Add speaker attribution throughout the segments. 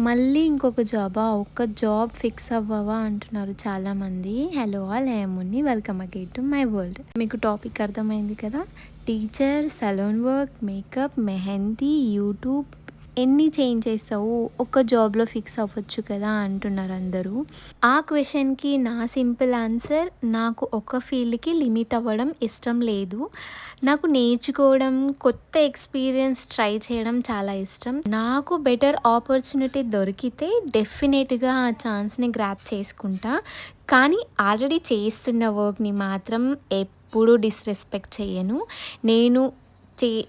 Speaker 1: మళ్ళీ ఇంకొక జాబా? ఒక్క జాబ్ ఫిక్స్ అవ్వవా అంటున్నారు చాలామంది. Hello all, I am Munni. Welcome again to my world. మీకు టాపిక్ అర్థమైంది కదా. Teacher, salon work, makeup, mehndi, YouTube ఎన్ని చేంజ్ చేస్తావు, ఒక జాబ్లో ఫిక్స్ అవ్వచ్చు కదా అంటున్నారు అందరూ. ఆ క్వశ్చన్కి నా సింపుల్ ఆన్సర్, నాకు ఒక ఫీల్డ్కి లిమిట్ అవ్వడం ఇష్టం లేదు. నాకు నేర్చుకోవడం, కొత్త ఎక్స్పీరియన్స్ ట్రై చేయడం చాలా ఇష్టం. నాకు బెటర్ ఆపర్చునిటీ దొరికితే డెఫినెట్గా ఆ ఛాన్స్ని గ్రాప్ చేసుకుంటా. కానీ ఆల్రెడీ చేస్తున్న వర్క్ని మాత్రం ఎప్పుడూ డిస్రెస్పెక్ట్ చేయను. నేను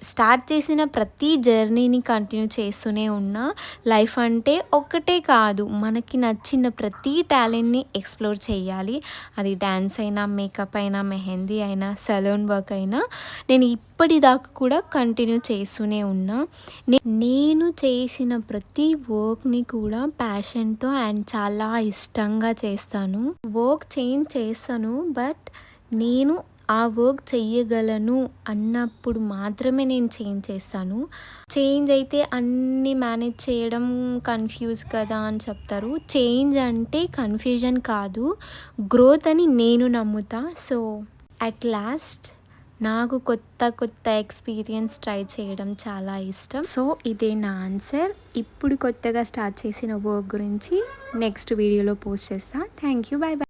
Speaker 1: స్టార్ట్ చేసిన ప్రతి జర్నీని కంటిన్యూ చేస్తూనే ఉన్నా. లైఫ్ అంటే ఒక్కటే కాదు, మనకి నచ్చిన ప్రతి టాలెంట్ని ఎక్స్ప్లోర్ చేయాలి. అది డ్యాన్స్ అయినా, మేకప్ అయినా, మెహందీ అయినా, సలూన్ వర్క్ అయినా నేను ఇప్పటిదాకా కూడా కంటిన్యూ చేస్తూనే ఉన్నా. నేను చేసిన ప్రతి వర్క్ని కూడా ప్యాషన్తో అండ్ చాలా ఇష్టంగా చేస్తాను. వర్క్ చేంజ్ చేస్తాను, బట్ నేను ఆ వర్క్ చెయ్యగలను అన్నప్పుడు మాత్రమే నేను చేంజ్ చేస్తాను. చేంజ్ అయితే అన్నీ మేనేజ్ చేయడం కన్ఫ్యూజ్ కదా అని చెప్తారు. చేంజ్ అంటే కన్ఫ్యూజన్ కాదు, గ్రోత్ అని నేను నమ్ముతా. సో అట్ లాస్ట్ నాకు కొత్త ఎక్స్పీరియన్స్ ట్రై చేయడం చాలా ఇష్టం. సో ఇదే నా ఆన్సర్. ఇప్పుడు కొత్తగా స్టార్ట్ చేసిన వర్క్ గురించి నెక్స్ట్ వీడియోలో పోస్ట్ చేస్తాను. Thank you, by by.